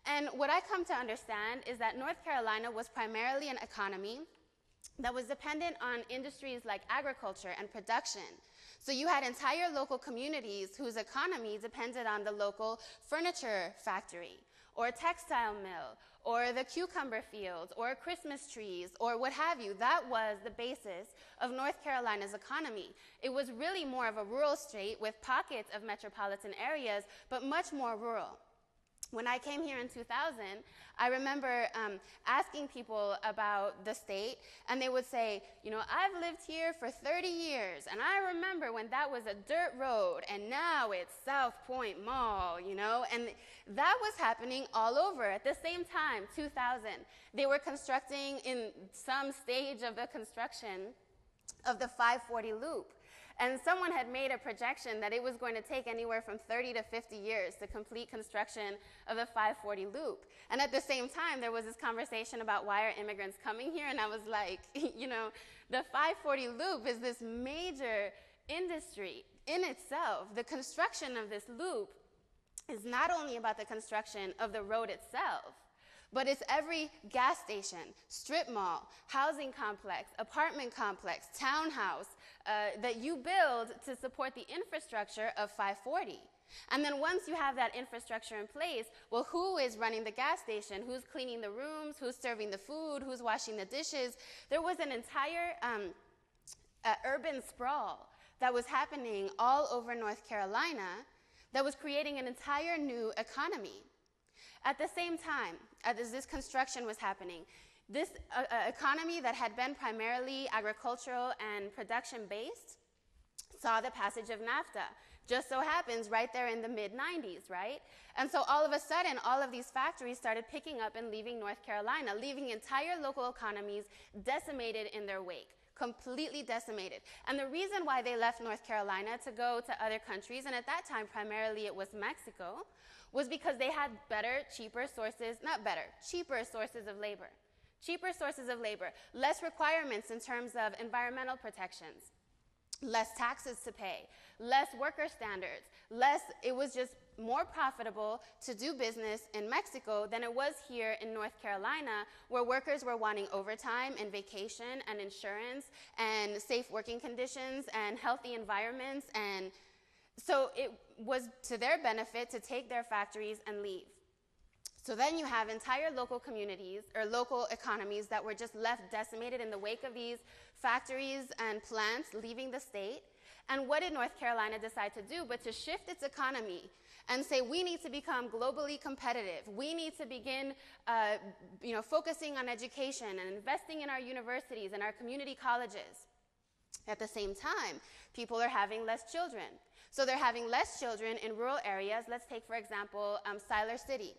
And what I come to understand is that North Carolina was primarily an economy that was dependent on industries like agriculture and production. So you had entire local communities whose economy depended on the local furniture factory, or textile mill, or the cucumber fields, or Christmas trees, or what have you. That was the basis of North Carolina's economy. It was really more of a rural state with pockets of metropolitan areas, but much more rural. When I came here in 2000, I remember asking people about the state, and they would say, I've lived here for 30 years, and I remember when that was a dirt road, and now it's South Point Mall, and that was happening all over at the same time, 2000. They were constructing in some stage of the construction of the 540 loop. And someone had made a projection that it was going to take anywhere from 30 to 50 years to complete construction of the 540 loop. And at the same time, there was this conversation about why are immigrants coming here? And I was like, you know, the 540 loop is this major industry in itself. The construction of this loop is not only about the construction of the road itself, but it's every gas station, strip mall, housing complex, apartment complex, townhouse that you build to support the infrastructure of 540. And then once you have that infrastructure in place, well, who is running the gas station? Who's cleaning the rooms? Who's serving the food? Who's washing the dishes? There was an entire urban sprawl that was happening all over North Carolina that was creating an entire new economy. At the same time, as this construction was happening, this economy that had been primarily agricultural and production-based saw the passage of NAFTA. Just so happens right there in the mid-90s, right? And so all of a sudden, all of these factories started picking up and leaving North Carolina, leaving entire local economies decimated in their wake. Completely decimated. And the reason why they left North Carolina to go to other countries, and at that time primarily it was Mexico, was because they had cheaper sources of labor. Cheaper sources of labor, less requirements in terms of environmental protections, less taxes to pay, less worker standards, it was just more profitable to do business in Mexico than it was here in North Carolina, where workers were wanting overtime and vacation and insurance and safe working conditions and healthy environments. And so it was to their benefit to take their factories and leave. So then you have entire local communities or local economies that were just left decimated in the wake of these factories and plants leaving the state. And what did North Carolina decide to do but to shift its economy and say, we need to become globally competitive. We need to begin focusing on education and investing in our universities and our community colleges. At the same time, people are having less children. So they're having less children in rural areas. Let's take, for example, Siler City.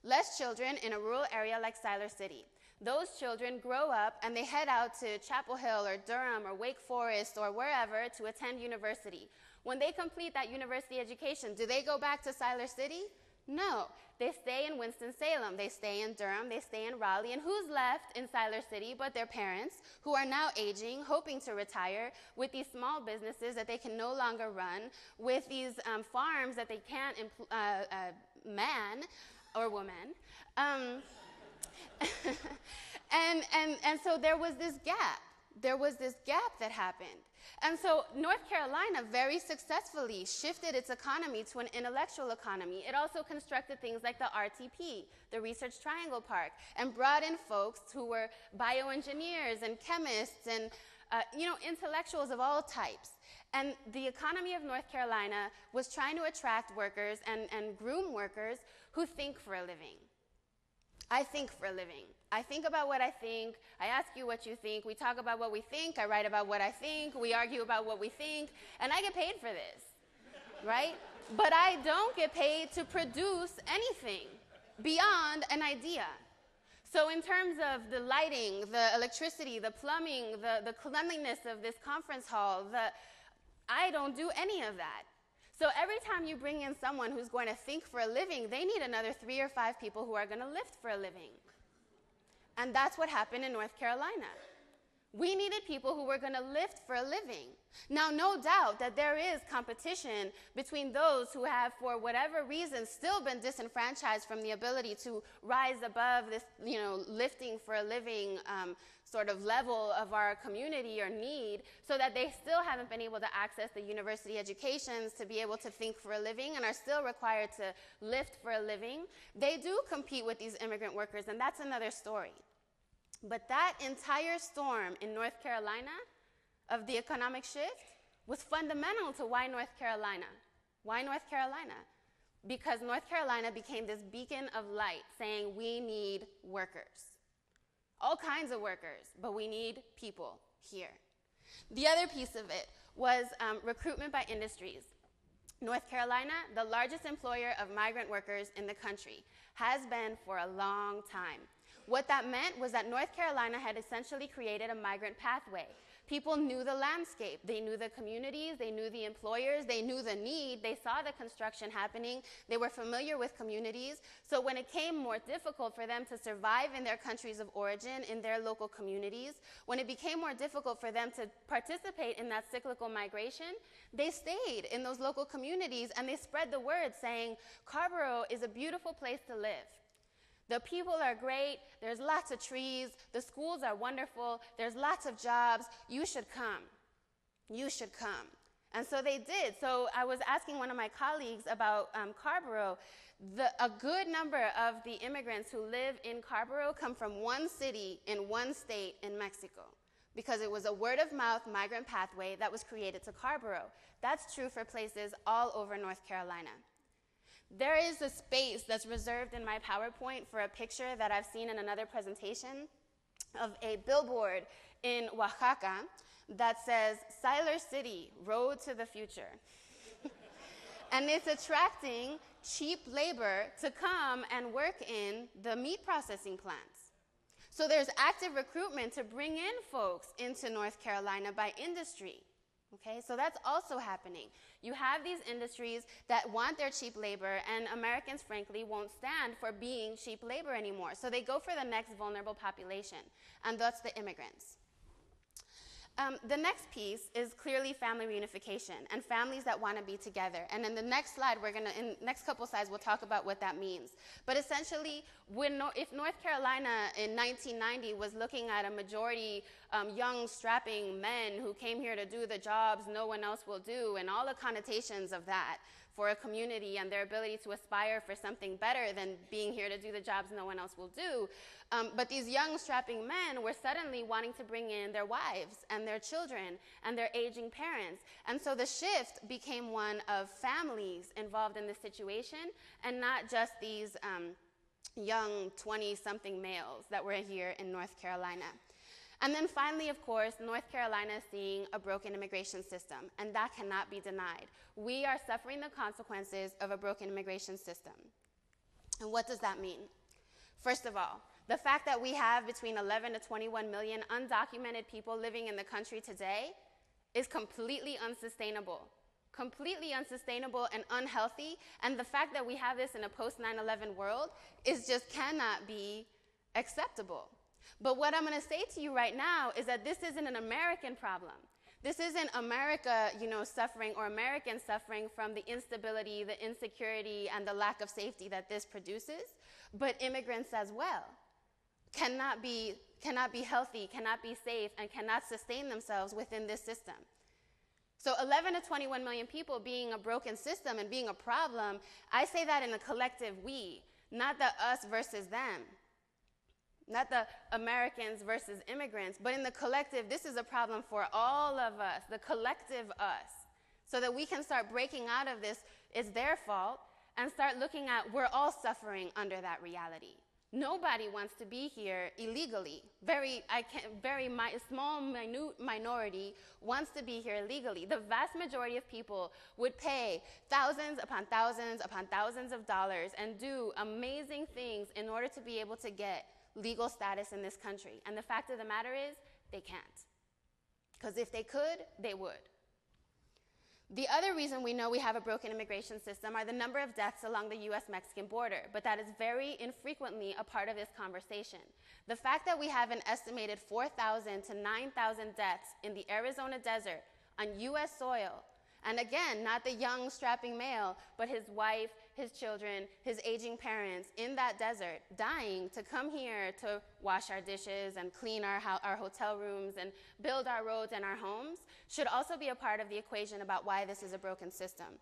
Less children in a rural area like Siler City. Those children grow up and they head out to Chapel Hill or Durham or Wake Forest or wherever to attend university. When they complete that university education, do they go back to Siler City? No. They stay in Winston-Salem. They stay in Durham. They stay in Raleigh. And who's left in Siler City but their parents, who are now aging, hoping to retire, with these small businesses that they can no longer run, with these farms that they can't man or woman. And so there was this gap. There was this gap that happened. And so North Carolina very successfully shifted its economy to an intellectual economy. It also constructed things like the RTP, the Research Triangle Park, and brought in folks who were bioengineers and chemists and intellectuals of all types. And the economy of North Carolina was trying to attract workers and groom workers who think for a living. I think for a living. I think about what I think. I ask you what you think. We talk about what we think. I write about what I think. We argue about what we think. And I get paid for this, right? But I don't get paid to produce anything beyond an idea. So in terms of the lighting, the electricity, the plumbing, the cleanliness of this conference hall, I don't do any of that. So every time you bring in someone who's going to think for a living, they need another 3 or 5 people who are going to lift for a living. And that's what happened in North Carolina. We needed people who were going to lift for a living. Now, no doubt that there is competition between those who have, for whatever reason, still been disenfranchised from the ability to rise above this, lifting for a living sort of level of our community or need, so that they still haven't been able to access the university educations to be able to think for a living and are still required to lift for a living. They do compete with these immigrant workers, and that's another story. But that entire storm in North Carolina of the economic shift was fundamental to why North Carolina. Why North Carolina? Because North Carolina became this beacon of light saying we need workers. All kinds of workers, but we need people here. The other piece of it was recruitment by industries. North Carolina, the largest employer of migrant workers in the country, has been for a long time. What that meant was that North Carolina had essentially created a migrant pathway. People knew the landscape. They knew the communities. They knew the employers. They knew the need. They saw the construction happening. They were familiar with communities. So when it came more difficult for them to survive in their countries of origin, in their local communities, when it became more difficult for them to participate in that cyclical migration, they stayed in those local communities and they spread the word saying, Scarborough is a beautiful place to live. The people are great, there's lots of trees, the schools are wonderful, there's lots of jobs, you should come. You should come. And so they did. So I was asking one of my colleagues about Scarborough. A good number of the immigrants who live in Scarborough come from one city in one state in Mexico, because it was a word-of-mouth migrant pathway that was created to Scarborough. That's true for places all over North Carolina. There is a space that's reserved in my PowerPoint for a picture that I've seen in another presentation of a billboard in Oaxaca that says, Siler City, Road to the Future. And it's attracting cheap labor to come and work in the meat processing plants. So there's active recruitment to bring in folks into North Carolina by industry. Okay, so that's also happening. You have these industries that want their cheap labor, and Americans, frankly, won't stand for being cheap labor anymore. So they go for the next vulnerable population, and that's the immigrants. The next piece is clearly family reunification and families that want to be together. And in the next slide, in the next couple slides, we'll talk about what that means. But essentially, if North Carolina in 1990 was looking at a majority young, strapping men who came here to do the jobs no one else will do, and all the connotations of that for a community and their ability to aspire for something better than being here to do the jobs no one else will do. But these young, strapping men were suddenly wanting to bring in their wives and their children and their aging parents. And so the shift became one of families involved in this situation and not just these young 20-something males that were here in North Carolina. And then finally, of course, North Carolina is seeing a broken immigration system, and that cannot be denied. We are suffering the consequences of a broken immigration system. And what does that mean? First of all, the fact that we have between 11 to 21 million undocumented people living in the country today is completely unsustainable and unhealthy. And the fact that we have this in a post-9/11 world cannot be acceptable. But what I'm going to say to you right now is that this isn't an American problem. This isn't America, suffering, or Americans suffering from the instability, the insecurity, and the lack of safety that this produces, but immigrants as well cannot be healthy, cannot be safe, and cannot sustain themselves within this system. So 11 to 21 million people being a broken system and being a problem, I say that in a collective we, not the us versus them. Not the Americans versus immigrants, but in the collective, this is a problem for all of us, the collective us, so that we can start breaking out of this, it's their fault, and start looking at we're all suffering under that reality. Nobody wants to be here illegally. Small, minute minority wants to be here illegally. The vast majority of people would pay thousands upon thousands of dollars and do amazing things in order to be able to get legal status in this country. And the fact of the matter is, they can't. Because if they could, they would. The other reason we know we have a broken immigration system are the number of deaths along the U.S.-Mexican border, but that is very infrequently a part of this conversation. The fact that we have an estimated 4,000 to 9,000 deaths in the Arizona desert on U.S. soil, and again, not the young, strapping male, but his wife, his children, his aging parents in that desert dying to come here to wash our dishes and clean our hotel rooms and build our roads and our homes should also be a part of the equation about why this is a broken system.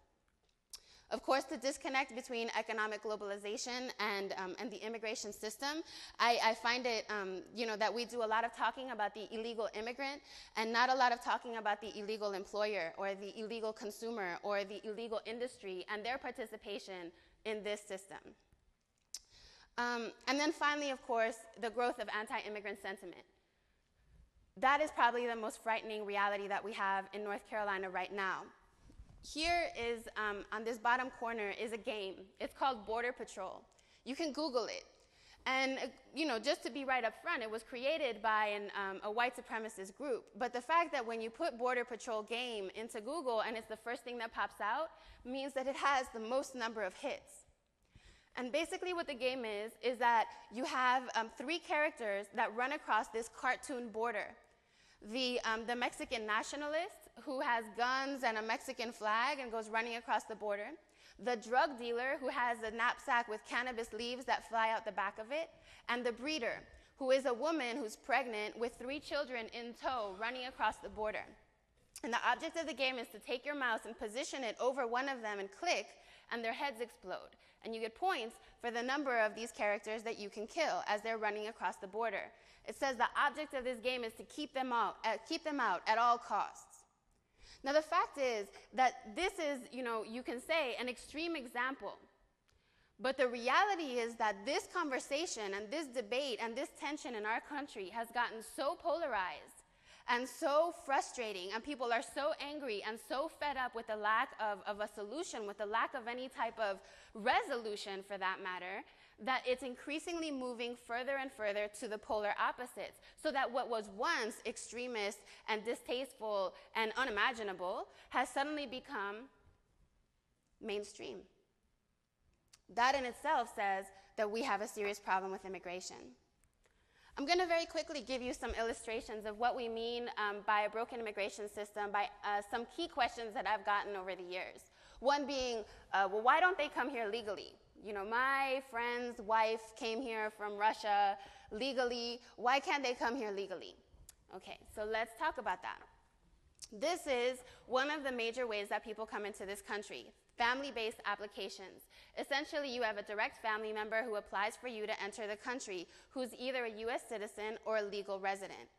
Of course, the disconnect between economic globalization and the immigration system, I find it, that we do a lot of talking about the illegal immigrant and not a lot of talking about the illegal employer or the illegal consumer or the illegal industry and their participation in this system. And then finally, of course, the growth of anti-immigrant sentiment. That is probably the most frightening reality that we have in North Carolina right now. Here is, on this bottom corner, is a game. It's called Border Patrol. You can Google it. And, just to be right up front, it was created by a white supremacist group. But the fact that when you put Border Patrol game into Google and it's the first thing that pops out means that it has the most number of hits. And basically what the game is that you have 3 characters that run across this cartoon border. The Mexican nationalist who has guns and a Mexican flag and goes running across the border. The drug dealer who has a knapsack with cannabis leaves that fly out the back of it. And the breeder, who is a woman who's pregnant with 3 children in tow running across the border. And the object of the game is to take your mouse and position it over one of them and click, and their heads explode. And you get points for the number of these characters that you can kill as they're running across the border. It says the object of this game is to keep them out at all costs. Now, the fact is that this is, you can say an extreme example. But the reality is that this conversation and this debate and this tension in our country has gotten so polarized and so frustrating, and people are so angry and so fed up with the lack of a solution, with the lack of any type of resolution for that matter, that it's increasingly moving further and further to the polar opposites, so that what was once extremist and distasteful and unimaginable has suddenly become mainstream. That in itself says that we have a serious problem with immigration. I'm going to very quickly give you some illustrations of what we mean by a broken immigration system, by some key questions that I've gotten over the years. One being, well, why don't they come here legally? My friend's wife came here from Russia legally. Why can't they come here legally? Okay, so let's talk about that. This is one of the major ways that people come into this country, family-based applications. Essentially, you have a direct family member who applies for you to enter the country, who's either a U.S. citizen or a legal resident.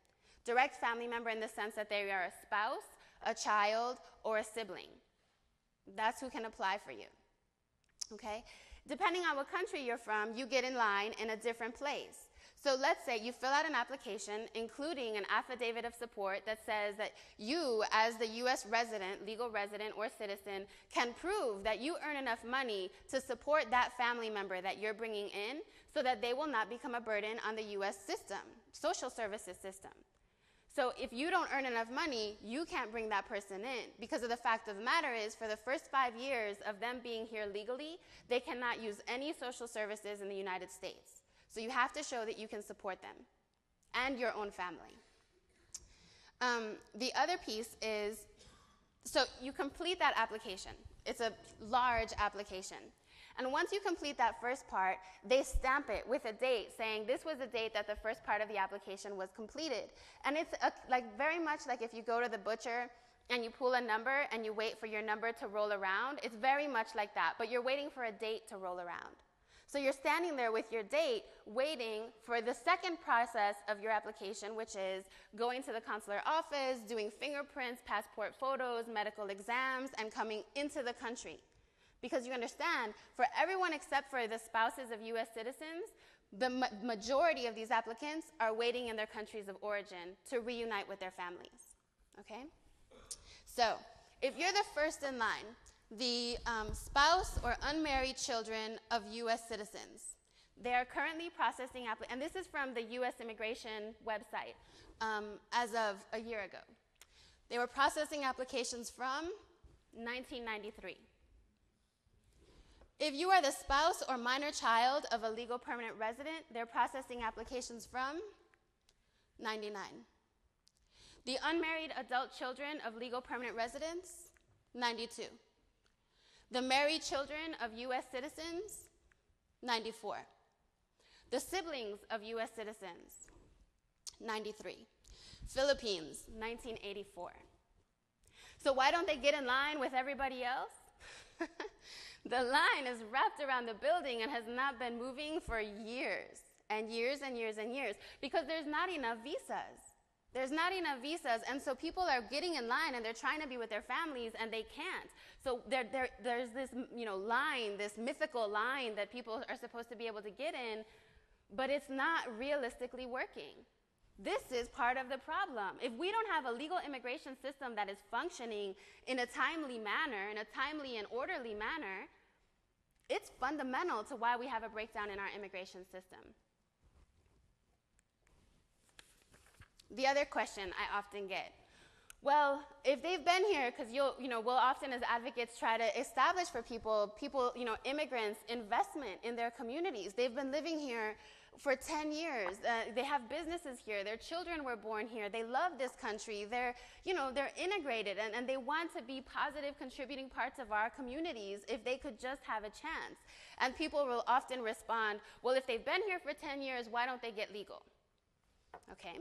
Direct family member in the sense that they are a spouse, a child, or a sibling. That's who can apply for you, okay? Depending on what country you're from, you get in line in a different place. So let's say you fill out an application, including an affidavit of support that says that you, as the U.S. resident, legal resident, or citizen, can prove that you earn enough money to support that family member that you're bringing in so that they will not become a burden on the U.S. system, social services system. So if you don't earn enough money, you can't bring that person in, because of the fact of the matter is, for the first 5 years of them being here legally, they cannot use any social services in the United States. So you have to show that you can support them and your own family. The other piece is, so you complete that application. It's a large application. And once you complete that first part, they stamp it with a date saying this was the date that the first part of the application was completed. And it's very much like if you go to the butcher and you pull a number and you wait for your number to roll around. It's very much like that, but you're waiting for a date to roll around. So you're standing there with your date, waiting for the second process of your application, which is going to the consular office, doing fingerprints, passport photos, medical exams, and coming into the country. Because you understand, for everyone except for the spouses of U.S. citizens, the majority of these applicants are waiting in their countries of origin to reunite with their families, okay? So if you're the first in line, the spouse or unmarried children of U.S. citizens, they are currently processing, and this is from the U.S. immigration website as of a year ago. They were processing applications from 1993. If you are the spouse or minor child of a legal permanent resident, they're processing applications from 99. The unmarried adult children of legal permanent residents, 92. The married children of U.S. citizens, 94. The siblings of U.S. citizens, 93. Philippines, 1984. So why don't they get in line with everybody else? The line is wrapped around the building and has not been moving for years and years and years and years because there's not enough visas. There's not enough visas, and so people are getting in line and they're trying to be with their families and they can't. So there's this line, this mythical line that people are supposed to be able to get in, but it's not realistically working. This is part of the problem. If we don't have a legal immigration system that is functioning in a timely manner, in a timely and orderly manner, it's fundamental to why we have a breakdown in our immigration system. The other question I often get, well, if they've been here, because we'll often as advocates try to establish for people, immigrants, investment in their communities. They've been living here for 10 years. They have businesses here. Their children were born here. They love this country. They're integrated, and they want to be positive, contributing parts of our communities if they could just have a chance. And people will often respond, well, if they've been here for 10 years, why don't they get legal? Okay.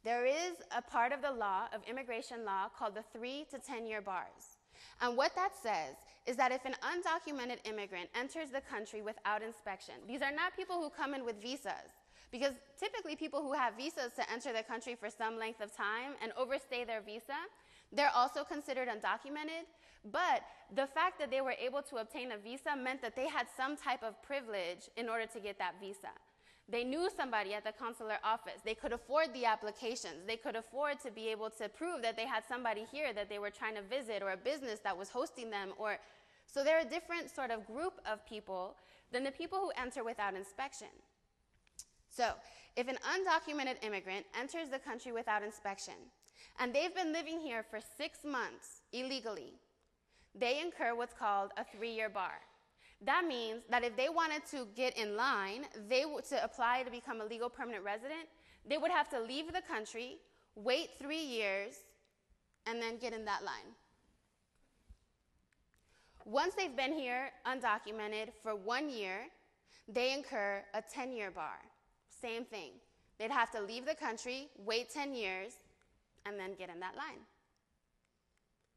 There is a part of the law, of immigration law, called the 3 to 10-year bars. And what that says is that if an undocumented immigrant enters the country without inspection, these are not people who come in with visas, because typically people who have visas to enter the country for some length of time and overstay their visa, they're also considered undocumented. But the fact that they were able to obtain a visa meant that they had some type of privilege in order to get that visa. They knew somebody at the consular office. They could afford the applications. They could afford to be able to prove that they had somebody here that they were trying to visit, or a business that was hosting them. So they're a different sort of group of people than the people who enter without inspection. So if an undocumented immigrant enters the country without inspection, and they've been living here for 6 months illegally, they incur what's called a 3-year bar. That means that if they wanted to get in line, to apply to become a legal permanent resident, they would have to leave the country, wait 3 years, and then get in that line. Once they've been here undocumented for 1 year, they incur a 10-year bar. Same thing. They'd have to leave the country, wait 10 years, and then get in that line.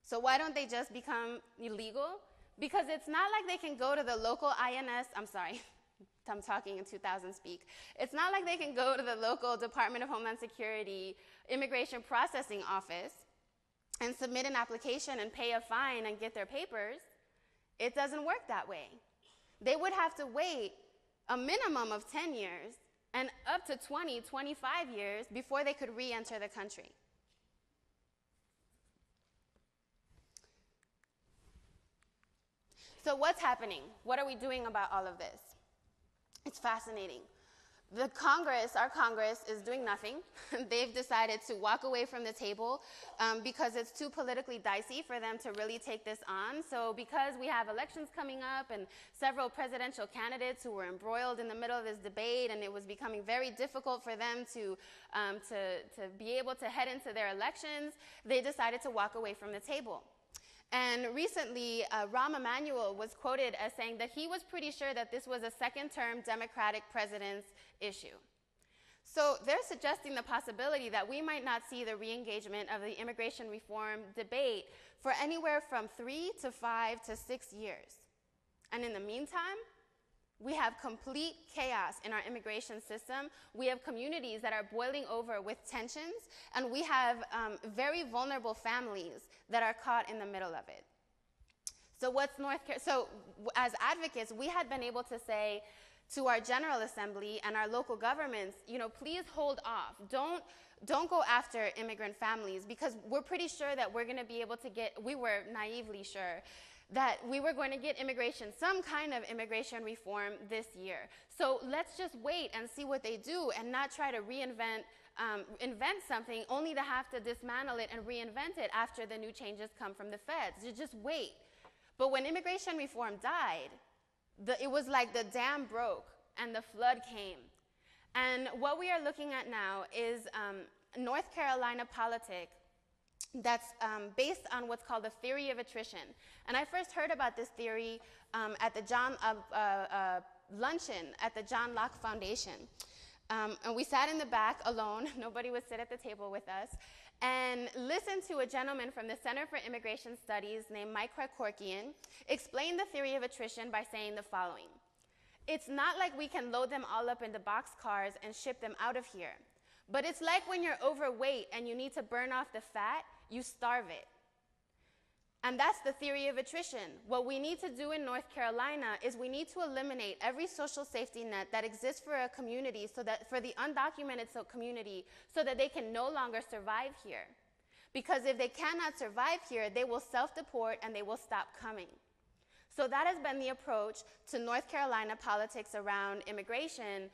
So why don't they just become illegal? Because it's not like they can go to the local INS, I'm talking in 2000 speak. It's not like they can go to the local Department of Homeland Security immigration processing office and submit an application and pay a fine and get their papers. It doesn't work that way. They would have to wait a minimum of 10 years and up to 20, 25 years before they could re-enter the country. So what's happening? What are we doing about all of this? It's fascinating. Our Congress is doing nothing. They've decided to walk away from the table because it's too politically dicey for them to really take this on. So because we have elections coming up and several presidential candidates who were embroiled in the middle of this debate, and it was becoming very difficult for them to be able to head into their elections, they decided to walk away from the table. And recently, Rahm Emanuel was quoted as saying that he was pretty sure that this was a second-term Democratic president's issue. So they're suggesting the possibility that we might not see the re-engagement of the immigration reform debate for anywhere from 3 to 5 to 6 years. And in the meantime, we have complete chaos in our immigration system. We have communities that are boiling over with tensions, and we have very vulnerable families that are caught in the middle of it. So as advocates, we had been able to say to our General Assembly and our local governments, please hold off. Don't go after immigrant families, because we're pretty sure that we're going to be able to we were naively sure that we were going to get some kind of immigration reform this year. So let's just wait and see what they do, and not try to invent something only to have to dismantle it and reinvent it after the new changes come from the feds. Just wait. But when immigration reform died, it was like the dam broke and the flood came. And what we are looking at now is North Carolina politics that's based on what's called the theory of attrition. And I first heard about this theory at the luncheon at the John Locke Foundation. And we sat in the back alone. Nobody would sit at the table with us. And listened to a gentleman from the Center for Immigration Studies named Mike Krakorkian explain the theory of attrition by saying the following. It's not like we can load them all up into boxcars and ship them out of here. But it's like when you're overweight and you need to burn off the fat, you starve it. And that's the theory of attrition. What we need to do in North Carolina is we need to eliminate every social safety net that exists for a community, for the undocumented community, so that they can no longer survive here. Because if they cannot survive here, they will self-deport and they will stop coming. So that has been the approach to North Carolina politics around immigration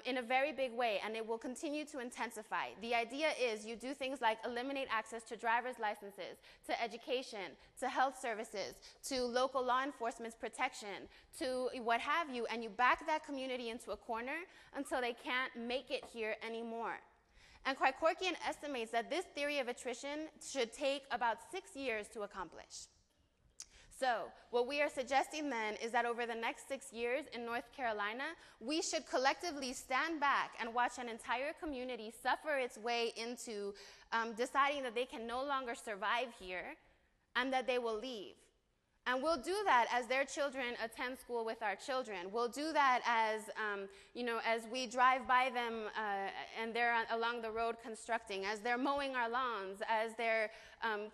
in a very big way, and it will continue to intensify. The idea is you do things like eliminate access to driver's licenses, to education, to health services, to local law enforcement's protection, to what have you, and you back that community into a corner until they can't make it here anymore. And Krikorian estimates that this theory of attrition should take about 6 years to accomplish. So what we are suggesting then is that over the next 6 years in North Carolina, we should collectively stand back and watch an entire community suffer its way into deciding that they can no longer survive here and that they will leave. And we'll do that as their children attend school with our children. We'll do that as, as we drive by them and they're along the road constructing, as they're mowing our lawns, as they're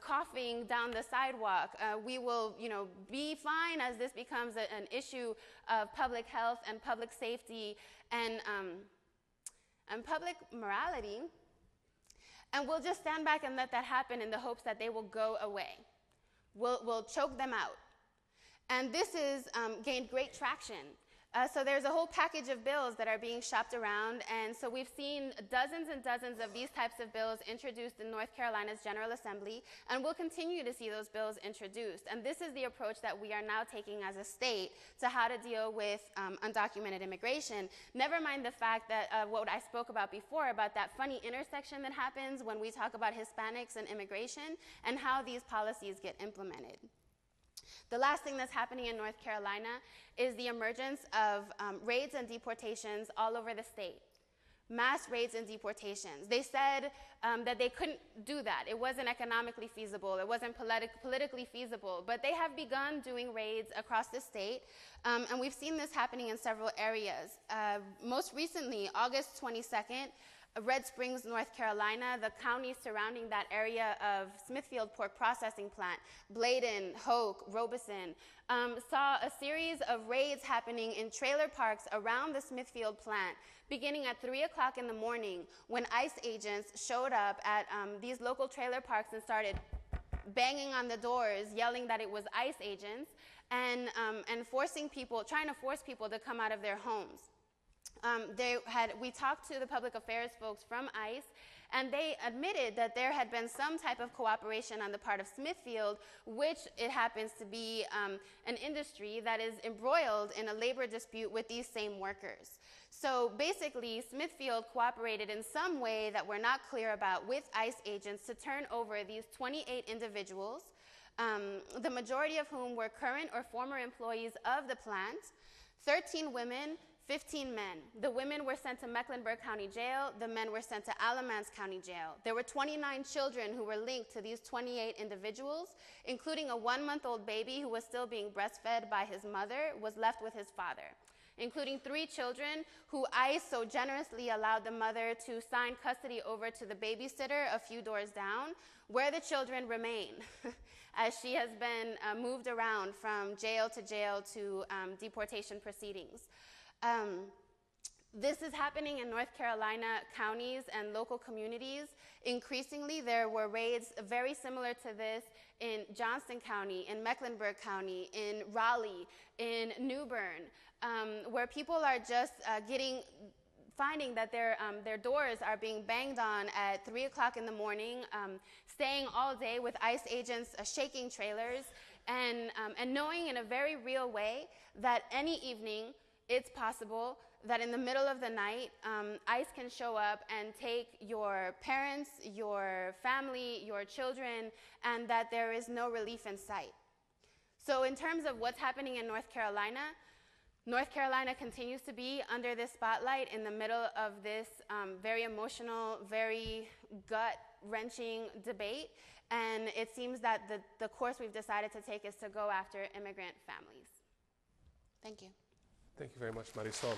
coughing down the sidewalk. We will, be fine as this becomes an issue of public health and public safety and public morality. And we'll just stand back and let that happen in the hopes that they will go away. We'll choke them out. And this has gained great traction. So there's a whole package of bills that are being shopped around, and so we've seen dozens and dozens of these types of bills introduced in North Carolina's General Assembly, and we'll continue to see those bills introduced. And this is the approach that we are now taking as a state to how to deal with undocumented immigration. Never mind the fact that what I spoke about before, about that funny intersection that happens when we talk about Hispanics and immigration, and how these policies get implemented. The last thing that's happening in North Carolina is the emergence of raids and deportations all over the state. Mass raids and deportations. They said that they couldn't do that. It wasn't economically feasible. It wasn't politically feasible. But they have begun doing raids across the state, and we've seen this happening in several areas. Most recently, August 22nd, Red Springs, North Carolina, the counties surrounding that area of Smithfield Pork Processing Plant, Bladen, Hoke, Robeson, saw a series of raids happening in trailer parks around the Smithfield plant, beginning at 3 o'clock in the morning, when ICE agents showed up at these local trailer parks and started banging on the doors, yelling that it was ICE agents, and trying to force people to come out of their homes. We talked to the public affairs folks from ICE, and they admitted that there had been some type of cooperation on the part of Smithfield, which it happens to be an industry that is embroiled in a labor dispute with these same workers. So basically, Smithfield cooperated in some way that we're not clear about with ICE agents to turn over these 28 individuals, the majority of whom were current or former employees of the plant, 13 women, 15 men. The women were sent to Mecklenburg County Jail. The men were sent to Alamance County Jail. There were 29 children who were linked to these 28 individuals, including a 1-month-old baby who was still being breastfed by his mother, was left with his father, including 3 children who ICE so generously allowed the mother to sign custody over to the babysitter a few doors down, where the children remain, as she has been moved around from jail to deportation proceedings. This is happening in North Carolina counties and local communities. Increasingly, there were raids very similar to this in Johnston County, in Mecklenburg County, in Raleigh, in New Bern, where people are just finding that their doors are being banged on at 3 o'clock in the morning, staying all day with ICE agents shaking trailers, and knowing in a very real way that any evening it's possible that in the middle of the night, ICE can show up and take your parents, your family, your children, and that there is no relief in sight. So in terms of what's happening in North Carolina continues to be under this spotlight in the middle of this very emotional, very gut-wrenching debate, and it seems that the course we've decided to take is to go after immigrant families. Thank you. Thank you very much, Marisol.